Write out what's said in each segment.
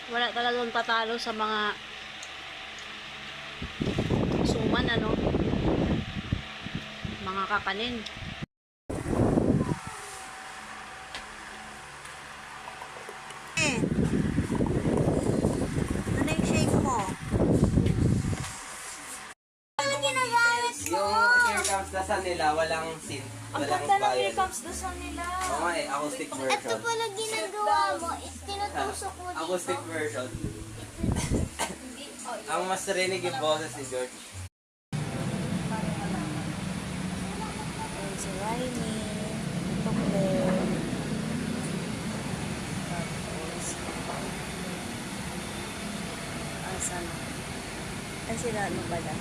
Wala talagang tatalo sa mga suman, ano? Mga kakanin. Ano yung shake mo? Yung here comes the sun nila, walang sin, Ang walang ganda ng bayad. Here Comes the Sun nila. Oo nga eh, acoustic Ito version. pala ginagawa mo is tinutusok mo dito. Acoustic version. Ang mas narinig yung boses ni George. Ayan si Rainy. Ito Claire. Tapos, asan? Ay, sila ano pala?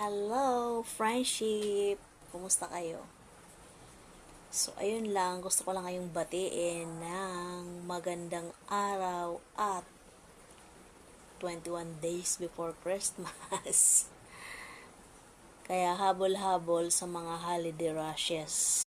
Hello, friendship! Kumusta kayo? So, ayun lang. Gusto ko lang kayong batiin ng magandang araw at 21 days before Christmas. Kaya habol-habol sa mga holiday rushes.